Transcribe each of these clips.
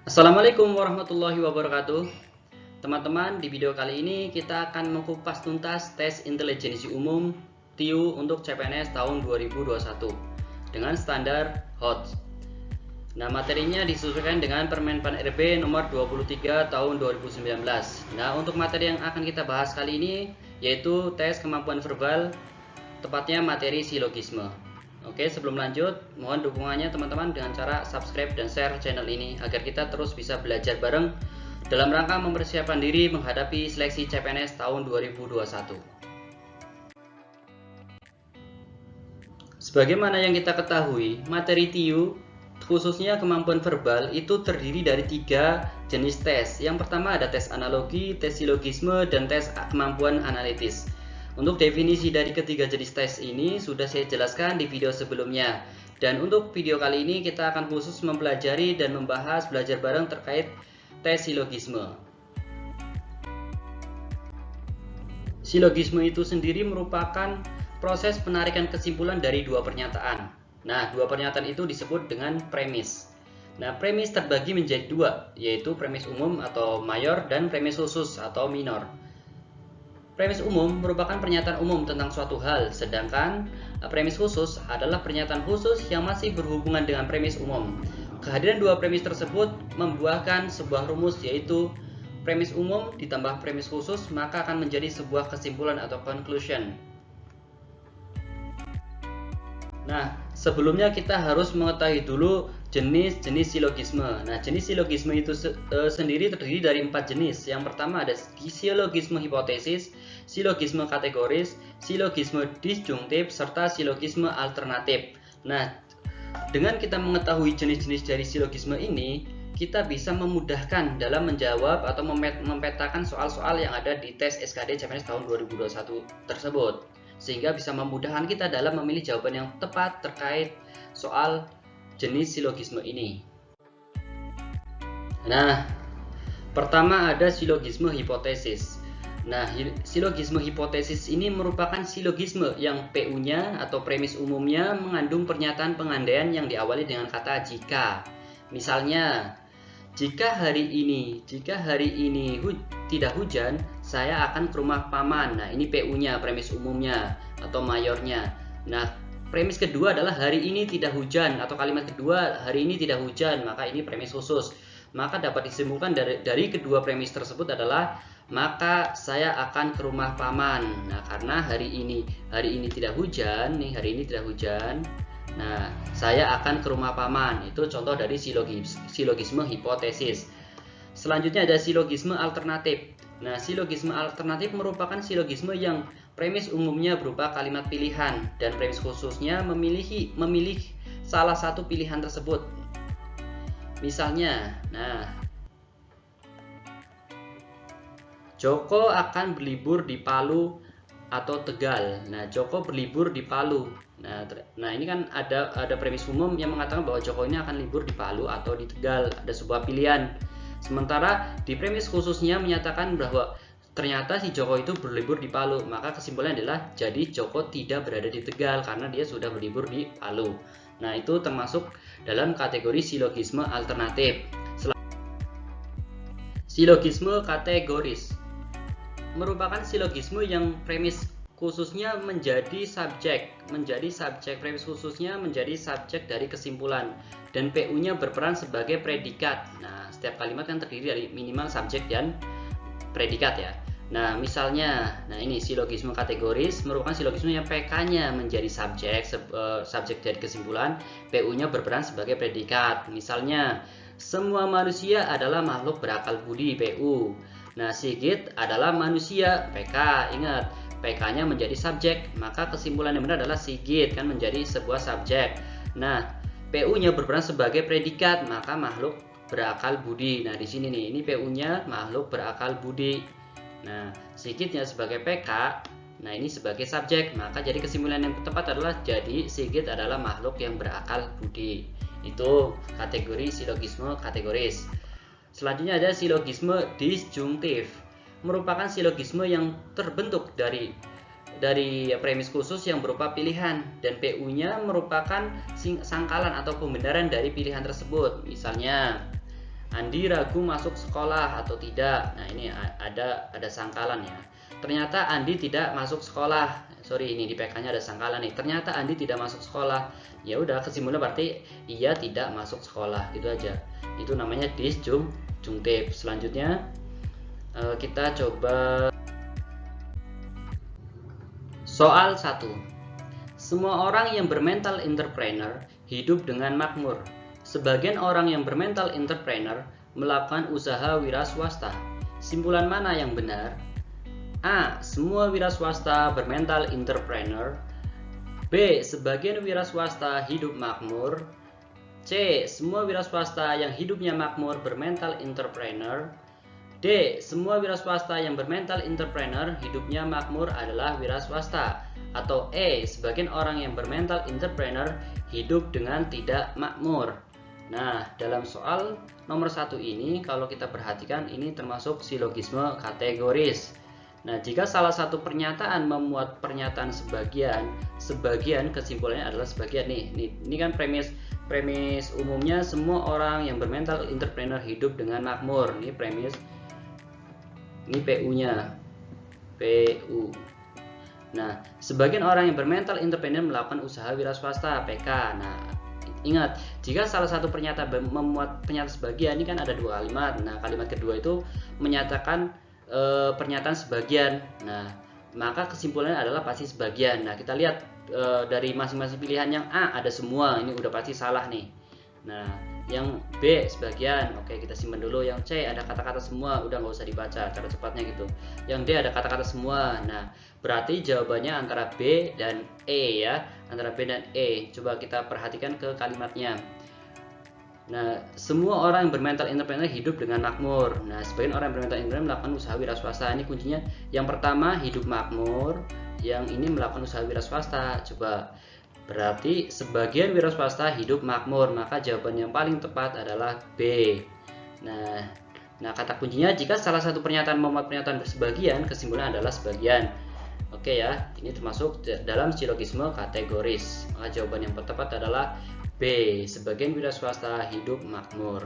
Assalamualaikum warahmatullahi wabarakatuh. Teman-teman, di video kali ini kita akan mengupas tuntas tes intelijensi umum TIU untuk CPNS tahun 2021 dengan standar HOT. Nah, materinya disesuaikan dengan Permenpan RB nomor 23 tahun 2019. Nah, untuk materi yang akan kita bahas kali ini yaitu tes kemampuan verbal, tepatnya materi silogisme. Oke, sebelum lanjut, mohon dukungannya teman-teman dengan cara subscribe dan share channel ini agar kita terus bisa belajar bareng dalam rangka mempersiapkan diri menghadapi seleksi CPNS tahun 2021. Sebagaimana yang kita ketahui, materi TIU khususnya kemampuan verbal itu terdiri dari 3 jenis tes. Yang pertama ada tes analogi, tes silogisme, dan tes kemampuan analitis. Untuk definisi dari ketiga jenis tes ini sudah saya jelaskan di video sebelumnya. Dan untuk video kali ini kita akan khusus mempelajari dan membahas belajar bareng terkait tes silogisme. Silogisme itu sendiri merupakan proses penarikan kesimpulan dari dua pernyataan. Nah, dua pernyataan itu disebut dengan premis. Nah, premis terbagi menjadi dua, yaitu premis umum atau mayor dan premis khusus atau minor. Premis umum merupakan pernyataan umum tentang suatu hal, sedangkan premis khusus adalah pernyataan khusus yang masih berhubungan dengan premis umum. Kehadiran dua premis tersebut membuahkan sebuah rumus, yaitu premis umum ditambah premis khusus, maka akan menjadi sebuah kesimpulan atau conclusion. Nah, sebelumnya kita harus mengetahui dulu jenis-jenis silogisme. Nah, jenis silogisme itu sendiri terdiri dari 4 jenis. Yang pertama ada silogisme hipotesis, silogisme kategoris, silogisme disjungtif, serta silogisme alternatif. Nah, dengan kita mengetahui jenis-jenis dari silogisme ini, kita bisa memudahkan dalam menjawab atau memetakan soal-soal yang ada di tes SKD CPNS tahun 2021 tersebut, sehingga bisa memudahkan kita dalam memilih jawaban yang tepat terkait soal jenis silogisme ini. Nah, pertama ada silogisme hipotesis. Nah, silogisme hipotesis ini merupakan silogisme yang PU-nya atau premis umumnya mengandung pernyataan pengandaian yang diawali dengan kata jika. Misalnya, jika hari ini tidak hujan, saya akan ke rumah paman. Nah, ini PU-nya, premis umumnya atau mayornya. Nah, premis kedua adalah hari ini tidak hujan, atau kalimat kedua hari ini tidak hujan, maka ini premis khusus. Maka dapat disimpulkan dari kedua premis tersebut adalah maka saya akan ke rumah paman. Nah, karena hari ini tidak hujan, nah, saya akan ke rumah paman. Itu contoh dari silogisme hipotesis. Selanjutnya ada silogisme alternatif. Nah, silogisme alternatif merupakan silogisme yang premis umumnya berupa kalimat pilihan dan premis khususnya memilih salah satu pilihan tersebut. Misalnya, nah, Joko akan berlibur di Palu atau Tegal. Nah, Joko berlibur di Palu. Nah, ini kan ada premis umum yang mengatakan bahwa Joko ini akan libur di Palu atau di Tegal. Ada sebuah pilihan. Sementara di premis khususnya menyatakan bahwa ternyata si Joko itu berlibur di Palu. Maka kesimpulannya adalah jadi Joko tidak berada di Tegal karena dia sudah berlibur di Palu. Nah, itu termasuk dalam kategori silogisme alternatif. Silogisme kategoris merupakan silogisme yang premis khususnya menjadi subjek, premis khususnya menjadi subjek dari kesimpulan, dan PU-nya berperan sebagai predikat. Nah, setiap kalimat kan terdiri dari minimal subjek dan predikat ya. Nah, misalnya, ini silogisme kategoris merupakan silogisme yang PK-nya menjadi subjek dari kesimpulan, PU-nya berperan sebagai predikat. Misalnya, semua manusia adalah makhluk berakal budi, PU. Nah, Sigit adalah manusia, PK. Ingat, PK-nya menjadi subjek, maka kesimpulan yang benar adalah Sigit kan menjadi sebuah subjek. Nah, PU-nya berperan sebagai predikat, maka makhluk berakal budi. Nah, di sini nih, ini PU-nya makhluk berakal budi. Nah, Sigitnya sebagai PK, nah ini sebagai subjek, maka jadi kesimpulan yang tepat adalah jadi Sigit adalah makhluk yang berakal budi. Itu kategori silogisme kategoris. Selanjutnya ada silogisme disjungtif. Merupakan silogisme yang terbentuk dari premis khusus yang berupa pilihan, dan PU-nya merupakan sangkalan atau pembenaran dari pilihan tersebut. Misalnya, Andi ragu masuk sekolah atau tidak. Nah, ini ada sangkalan ya. Ternyata Andi tidak masuk sekolah. Sorry, ini di PK-nya ada sangkalan nih. Ternyata Andi tidak masuk sekolah. Ya udah, kesimpulannya berarti ia tidak masuk sekolah, gitu aja. Itu namanya disjungtif. Selanjutnya kita coba soal 1. Semua orang yang bermental entrepreneur hidup dengan makmur. Sebagian orang yang bermental entrepreneur melakukan usaha wira swasta. Simpulan mana yang benar? A. Semua wira swasta bermental entrepreneur. B. Sebagian wira swasta hidup makmur. C. Semua wira swasta yang hidupnya makmur bermental entrepreneur. D. Semua wira swasta yang bermental entrepreneur hidupnya makmur adalah wira swasta. Atau E. Sebagian orang yang bermental entrepreneur hidup dengan tidak makmur. Nah, dalam soal nomor 1 ini kalau kita perhatikan ini termasuk silogisme kategoris. Nah, jika salah satu pernyataan memuat pernyataan sebagian kesimpulannya adalah sebagian nih. Ini kan premis umumnya semua orang yang bermental entrepreneur hidup dengan makmur. Ini premis. Ini PU-nya. PU. Nah, sebagian orang yang bermental entrepreneur melakukan usaha wira swasta, PK. Nah, ingat, jika salah satu pernyataan memuat pernyataan sebagian, ini kan ada 2 kalimat. Nah, kalimat kedua itu menyatakan pernyataan sebagian. Nah, maka kesimpulannya adalah pasti sebagian. Nah, kita lihat dari masing-masing pilihan. Yang A ada semua, ini udah pasti salah nih. Nah, yang B sebagian, oke kita simpan dulu. Yang C ada kata-kata semua, udah nggak usah dibaca, cara cepatnya gitu. Yang D ada kata-kata semua. Nah, berarti jawabannya antara B dan E ya, antara B dan E. Coba kita perhatikan ke kalimatnya. Nah, semua orang yang bermental entrepreneur hidup dengan makmur. Nah, sebagian orang yang bermental entrepreneur melakukan usaha wira swasta. Ini kuncinya. Yang pertama hidup makmur, yang ini melakukan usaha wira swasta. Coba, berarti sebagian wira swasta hidup makmur, maka jawaban yang paling tepat adalah B. Nah, kata kuncinya jika salah satu pernyataan memuat pernyataan bersebagian, kesimpulannya adalah sebagian. Oke ya, ini termasuk dalam silogisme kategoris. Maka jawaban yang tepat adalah B. Sebagian wira swasta hidup makmur.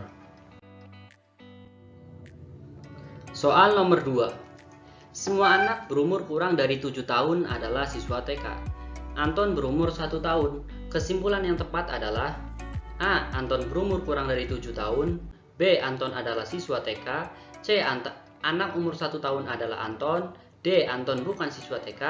Soal nomor 2. Semua anak berumur kurang dari 7 tahun adalah siswa TK. Anton berumur 1 tahun. Kesimpulan yang tepat adalah A. Anton berumur kurang dari 7 tahun. B. Anton adalah siswa TK. C. Anak umur 1 tahun adalah Anton. D. Anton bukan siswa TK.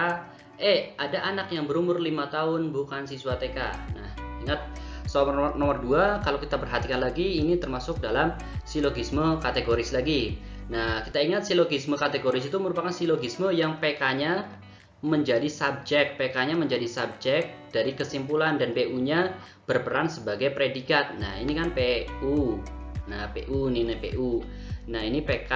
E. Ada anak yang berumur 5 tahun bukan siswa TK. Nah, ingat soal nomor 2 kalau kita perhatikan lagi ini termasuk dalam silogisme kategoris lagi. Nah, kita ingat silogisme kategoris itu merupakan silogisme yang PK-nya menjadi subjek. PK-nya menjadi subjek dari kesimpulan dan PU-nya berperan sebagai predikat. Nah, ini kan PU. Nah, PU ini PU. Nah, ini PK.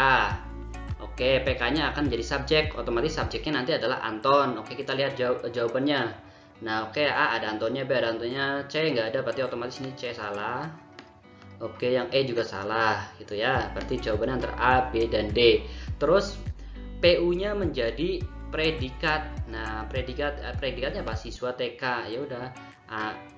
Oke, PK-nya akan menjadi subjek. Otomatis subjeknya nanti adalah Anton. Oke, kita lihat jawabannya. Nah, oke, A ada Antonnya, B ada Antonnya, C nggak ada, berarti otomatis ini C salah. Oke, yang E juga salah, gitu ya. Berarti jawabannya antara A, B, dan D. Terus PU-nya menjadi predikat. Nah, predikatnya apa? Siswa TK. Ya udah.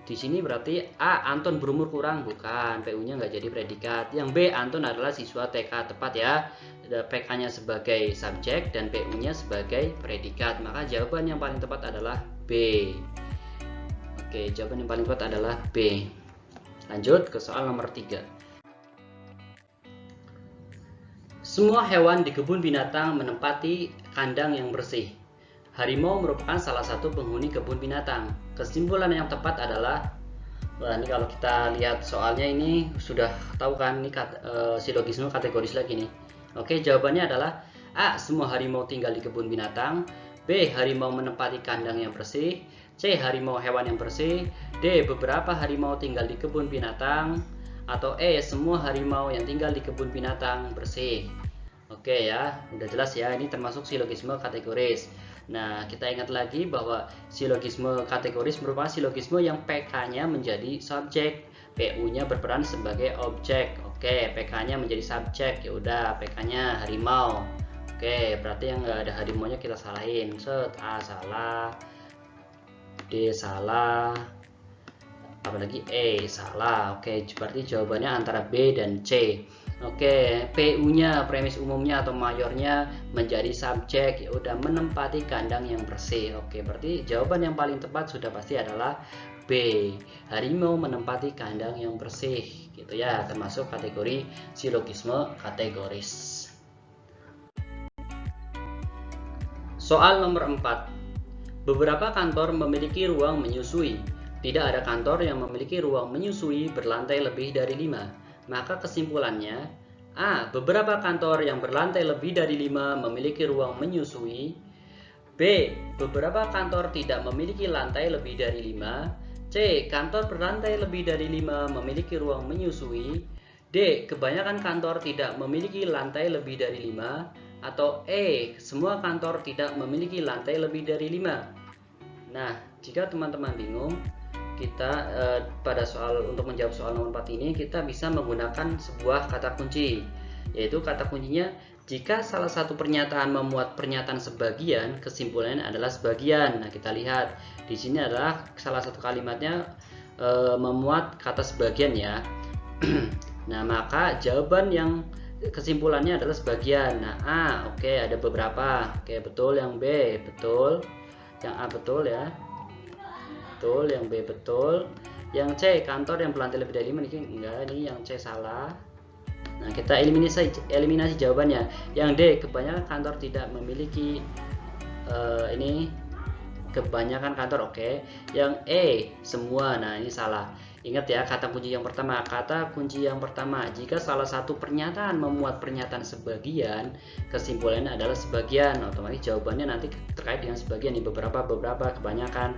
Di sini berarti A Anton berumur kurang, bukan. PU-nya nggak jadi predikat. Yang B Anton adalah siswa TK, tepat ya. PK-nya sebagai subjek dan PU-nya sebagai predikat. Maka jawaban yang paling tepat adalah B. Oke, jawaban yang paling tepat adalah B. Lanjut ke soal nomor 3. Semua hewan di kebun binatang menempati kandang yang bersih. Harimau merupakan salah satu penghuni kebun binatang. Kesimpulan yang tepat adalah, wah ini kalau kita lihat soalnya ini sudah tahu kan, ini silogisme kategoris lagi nih. Oke, jawabannya adalah A. Semua harimau tinggal di kebun binatang. B. Harimau menempati kandang yang bersih. C. Harimau hewan yang bersih. D. Beberapa harimau tinggal di kebun binatang. Atau E. Semua harimau yang tinggal di kebun binatang bersih. Oke ya, udah jelas ya, ini termasuk silogisme kategoris. Nah, kita ingat lagi bahwa silogisme kategoris merupakan silogisme yang PK-nya menjadi subjek, PU-nya berperan sebagai objek. Oke, PK-nya menjadi subjek, ya udah PK-nya harimau. Oke, berarti yang nggak ada harimaunya kita salahin. Set, A salah, D salah, apalagi E, salah. Oke, berarti jawabannya antara B dan C. Oke, PU-nya, premis umumnya atau mayornya menjadi subjek, ya udah menempati kandang yang bersih. Oke, berarti jawaban yang paling tepat sudah pasti adalah B. Harimau menempati kandang yang bersih, gitu ya, termasuk kategori silogisme kategoris. Soal nomor 4. Beberapa kantor memiliki ruang menyusui. Tidak ada kantor yang memiliki ruang menyusui berlantai lebih dari 5. Maka kesimpulannya, A. Beberapa kantor yang berlantai lebih dari 5 memiliki ruang menyusui. B. Beberapa kantor tidak memiliki lantai lebih dari 5. C. Kantor berlantai lebih dari 5 memiliki ruang menyusui. D. Kebanyakan kantor tidak memiliki lantai lebih dari 5. Atau E. Semua kantor tidak memiliki lantai lebih dari 5. Nah, jika teman-teman bingung, kita pada untuk menjawab soal nomor 4 ini kita bisa menggunakan sebuah kata kunci, yaitu kata kuncinya jika salah satu pernyataan memuat pernyataan sebagian, kesimpulannya adalah sebagian. Nah, kita lihat di sini adalah salah satu kalimatnya memuat kata sebagian ya. Nah, maka jawaban yang kesimpulannya adalah sebagian. Nah, A, oke, ada beberapa. Oke, betul. Yang B, betul. Yang A, betul ya. Betul, yang B betul. Yang C, kantor yang berlantai lebih dari 5, ini enggak, ini yang C salah. Nah, kita eliminasi jawabannya. Yang D, kebanyakan kantor tidak memiliki ini kebanyakan kantor, oke. Yang E, semua. Nah, ini salah. Ingat ya, kata kunci yang pertama. Kata kunci yang pertama, jika salah satu pernyataan memuat pernyataan sebagian, kesimpulannya adalah sebagian. Otomatis jawabannya nanti terkait dengan sebagian, nih, beberapa, kebanyakan.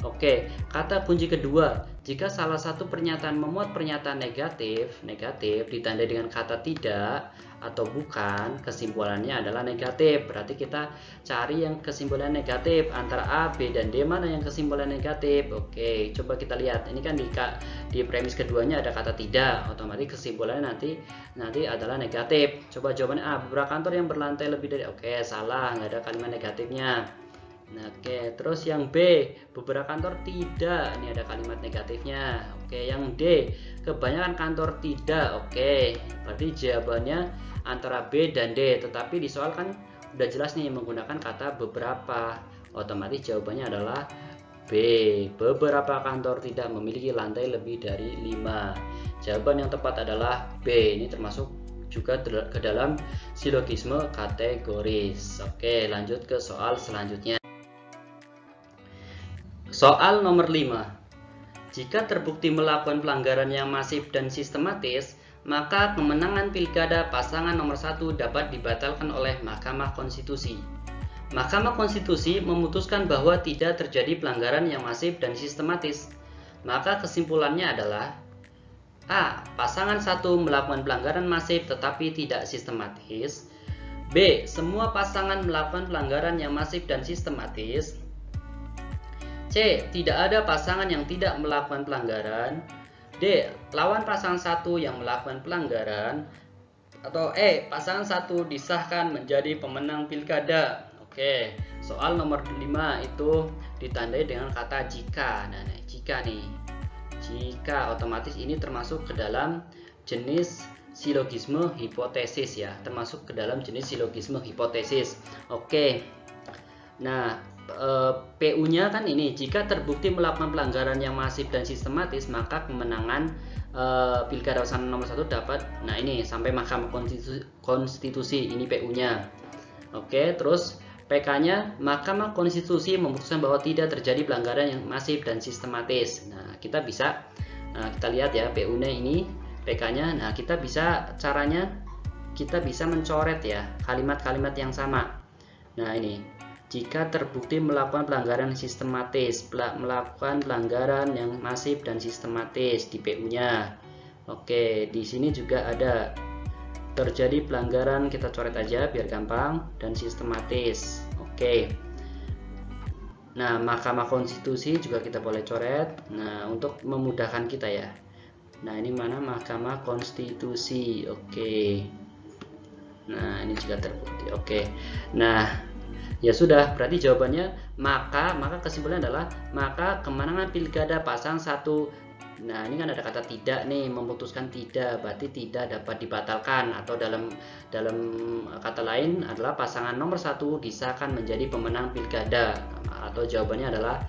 Oke, kata kunci kedua, jika salah satu pernyataan memuat pernyataan negatif ditandai dengan kata tidak atau bukan, kesimpulannya adalah negatif. Berarti kita cari yang kesimpulan negatif antara A, B, dan D, mana yang kesimpulan negatif. Oke, coba kita lihat. Ini kan di premis keduanya ada kata tidak, otomatis kesimpulannya nanti adalah negatif. Coba jawabannya A, beberapa kantor yang berlantai lebih dari, oke, salah, nggak ada kalimat negatifnya. Nah, oke, terus yang B, beberapa kantor tidak, ini ada kalimat negatifnya. Oke, yang D, kebanyakan kantor tidak. Oke, berarti jawabannya antara B dan D, tetapi di soal kan udah jelas nih menggunakan kata beberapa, otomatis jawabannya adalah B, beberapa kantor tidak memiliki lantai lebih dari 5. Jawaban yang tepat adalah B, ini termasuk juga ke dalam silogisme kategoris. Oke, lanjut ke soal selanjutnya. Soal nomor 5. Jika terbukti melakukan pelanggaran yang masif dan sistematis, maka kemenangan pilkada pasangan nomor 1 dapat dibatalkan oleh Mahkamah Konstitusi. Mahkamah Konstitusi memutuskan bahwa tidak terjadi pelanggaran yang masif dan sistematis. Maka kesimpulannya adalah A. Pasangan 1 melakukan pelanggaran masif tetapi tidak sistematis. B. Semua pasangan melakukan pelanggaran yang masif dan sistematis. C. Tidak ada pasangan yang tidak melakukan pelanggaran. D. Lawan pasangan 1 yang melakukan pelanggaran. Atau E. Pasangan 1 disahkan menjadi pemenang pilkada. Oke, soal nomor 5 itu ditandai dengan kata jika. Nah, jika nih. Jika, otomatis ini termasuk ke dalam jenis silogisme hipotesis ya. Termasuk ke dalam jenis silogisme hipotesis. Oke. Nah, PU-nya kan ini, jika terbukti melakukan pelanggaran yang masif dan sistematis, maka kemenangan pilkada pasangan nomor 1 dapat. Nah, ini sampai Mahkamah Konstitusi, ini PU-nya. Oke, terus PK-nya, Mahkamah Konstitusi memutuskan bahwa tidak terjadi pelanggaran yang masif dan sistematis. Nah, kita bisa kita lihat ya PU-nya ini, PK-nya. Nah, kita bisa caranya kita bisa mencoret ya kalimat-kalimat yang sama. Nah, ini jika terbukti melakukan pelanggaran sistematis, melakukan pelanggaran yang masif dan sistematis di PU-nya. Oke, di sini juga ada terjadi pelanggaran, kita coret aja biar gampang, dan sistematis. Oke. Nah, Mahkamah Konstitusi juga kita boleh coret. Nah, untuk memudahkan kita ya. Nah, ini mana Mahkamah Konstitusi. Oke. Nah, ini juga terbukti. Oke. Nah, ya sudah, berarti jawabannya maka kesimpulannya adalah maka kemenangan pilkada pasangan 1 Nah, ini kan ada kata tidak nih, memutuskan tidak, berarti tidak dapat dibatalkan, atau dalam dalam kata lain adalah pasangan nomor 1 disahkan menjadi pemenang pilkada, atau jawabannya adalah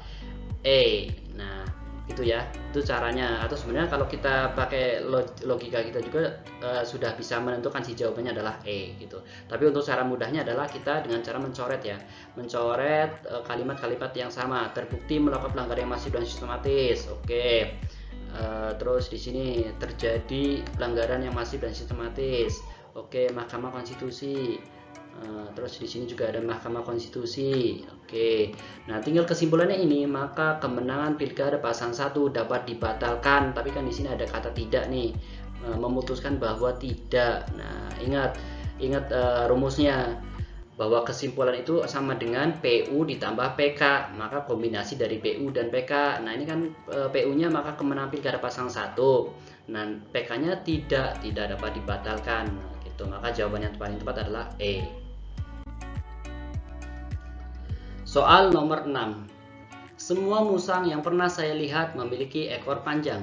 E. Nah, itu ya, itu caranya. Atau sebenarnya kalau kita pakai logika kita juga sudah bisa menentukan si jawabannya adalah E gitu. Tapi untuk cara mudahnya adalah kita dengan cara mencoret ya, mencoret kalimat-kalimat yang sama. Terbukti melakukan pelanggaran yang masif dan sistematis. Oke. Terus di sini terjadi pelanggaran yang masif dan sistematis. Oke, Mahkamah Konstitusi. Terus di sini juga ada Mahkamah Konstitusi. Oke. Nah, tinggal kesimpulannya ini, maka kemenangan pilkada pasangan 1 dapat dibatalkan. Tapi kan di sini ada kata tidak nih, memutuskan bahwa tidak. Nah, ingat rumusnya, bahwa kesimpulan itu sama dengan PU ditambah PK, maka kombinasi dari PU dan PK. Nah, ini kan PU-nya maka kemenangan pilkada pasangan 1. Nah, PK-nya tidak dapat dibatalkan. Nah, gitu. Maka jawaban yang paling tepat adalah E. Soal nomor 6. Semua musang yang pernah saya lihat memiliki ekor panjang.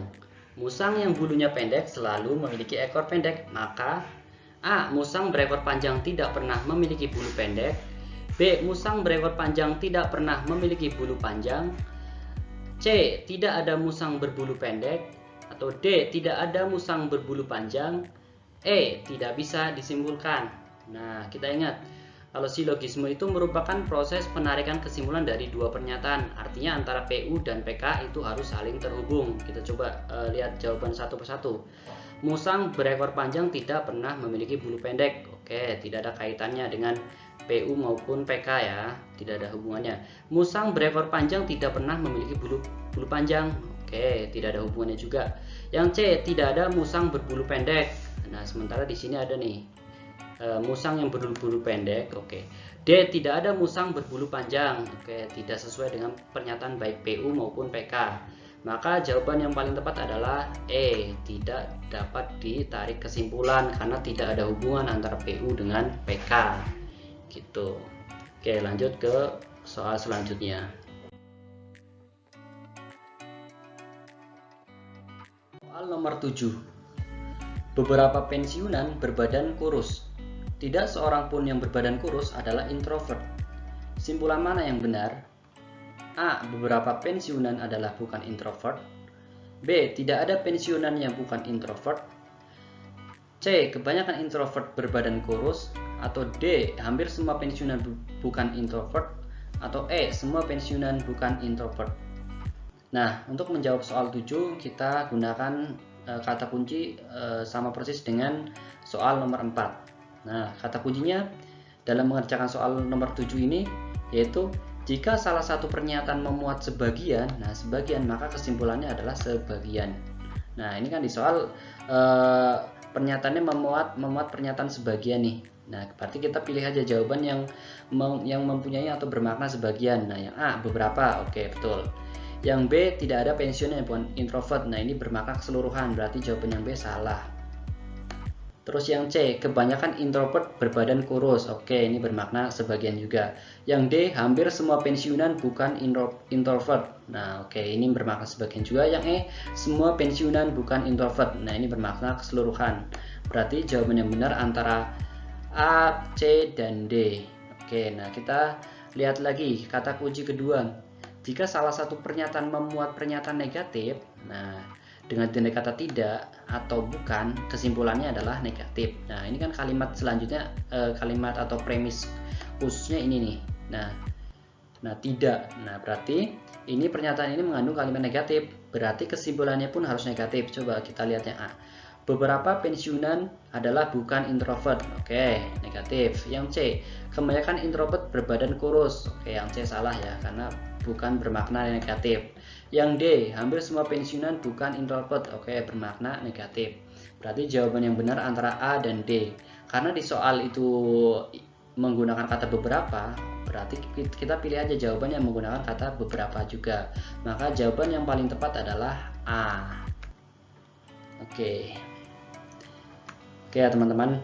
Musang yang bulunya pendek selalu memiliki ekor pendek, maka A. Musang berekor panjang tidak pernah memiliki bulu pendek. B. Musang berekor panjang tidak pernah memiliki bulu panjang. C. Tidak ada musang berbulu pendek. Atau D. Tidak ada musang berbulu panjang. E. Tidak bisa disimpulkan. Nah, kita ingat, kalau silogisme itu merupakan proses penarikan kesimpulan dari dua pernyataan. Artinya antara PU dan PK itu harus saling terhubung. Kita coba lihat jawaban satu persatu. Musang berekor panjang tidak pernah memiliki bulu pendek. Oke, tidak ada kaitannya dengan PU maupun PK ya, tidak ada hubungannya. Musang berekor panjang tidak pernah memiliki bulu panjang. Oke, tidak ada hubungannya juga. Yang C, tidak ada musang berbulu pendek. Nah, sementara di sini ada nih musang yang berbulu pendek. Oke. D, tidak ada musang berbulu panjang. Oke, tidak sesuai dengan pernyataan baik PU maupun PK. Maka jawaban yang paling tepat adalah E, tidak dapat ditarik kesimpulan karena tidak ada hubungan antara PU dengan PK. Gitu. Oke, lanjut ke soal selanjutnya. Soal nomor 7. Beberapa pensiunan berbadan kurus. Tidak seorang pun yang berbadan kurus adalah introvert. Simpulan mana yang benar? A. Beberapa pensiunan adalah bukan introvert. B. Tidak ada pensiunan yang bukan introvert. C. Kebanyakan introvert berbadan kurus. Atau D. Hampir semua pensiunan bukan introvert. Atau E. Semua pensiunan bukan introvert. Nah, untuk menjawab soal 7 kita gunakan kata kunci sama persis dengan soal nomor 4. Nah, kata kuncinya dalam mengerjakan soal nomor 7 ini yaitu jika salah satu pernyataan memuat sebagian, nah sebagian, maka kesimpulannya adalah sebagian. Nah, ini kan di soal pernyataannya memuat pernyataan sebagian nih. Nah, berarti kita pilih aja jawaban yang mempunyai atau bermakna sebagian. Nah, yang A beberapa, oke betul. Yang B tidak ada pensiunan yang bukan introvert. Nah, ini bermakna keseluruhan, berarti jawaban yang B salah. Terus yang C, kebanyakan introvert berbadan kurus. Oke, ini bermakna sebagian juga. Yang D, hampir semua pensiunan bukan introvert. Nah, oke, ini bermakna sebagian juga. Yang E, semua pensiunan bukan introvert. Nah, ini bermakna keseluruhan. Berarti jawaban yang benar antara A, C, dan D. Oke, nah kita lihat lagi kata kunci kedua. Jika salah satu pernyataan memuat pernyataan negatif, nah dengan tanda kata tidak atau bukan, kesimpulannya adalah negatif. Nah, ini kan kalimat selanjutnya, kalimat atau premis khususnya ini nih. Nah tidak. Nah, berarti ini pernyataan ini mengandung kalimat negatif. Berarti kesimpulannya pun harus negatif. Coba kita lihat yang A. Beberapa pensiunan adalah bukan introvert. Oke, negatif. Yang C, kebanyakan introvert berbadan kurus. Oke, yang C salah ya, karena bukan bermakna negatif. Yang D, hampir semua pensiunan bukan introvert. Oke, bermakna negatif. Berarti jawaban yang benar antara A dan D. Karena di soal itu menggunakan kata beberapa, berarti kita pilih aja jawaban yang menggunakan kata beberapa juga. Maka jawaban yang paling tepat adalah A. Oke ya teman-teman.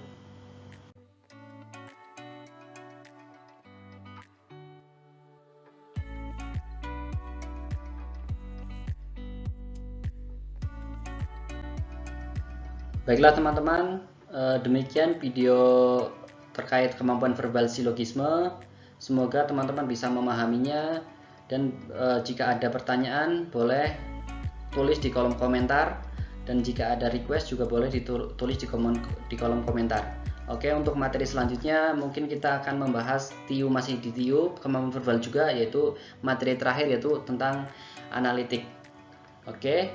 Baiklah teman-teman, demikian video terkait kemampuan verbal silogisme. Semoga teman-teman bisa memahaminya, dan jika ada pertanyaan boleh tulis di kolom komentar, dan jika ada request juga boleh ditulis di kolom komentar. Oke, untuk materi selanjutnya mungkin kita akan membahas TIU, masih di TIU kemampuan verbal juga, yaitu materi terakhir yaitu tentang analitik. Oke,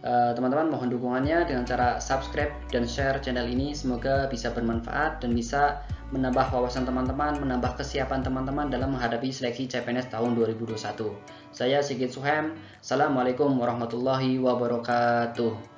teman-teman mohon dukungannya dengan cara subscribe dan share channel ini. Semoga bisa bermanfaat dan bisa menambah wawasan teman-teman, menambah kesiapan teman-teman dalam menghadapi seleksi CPNS tahun 2021. Saya Sigit Suhem. Assalamualaikum warahmatullahi wabarakatuh.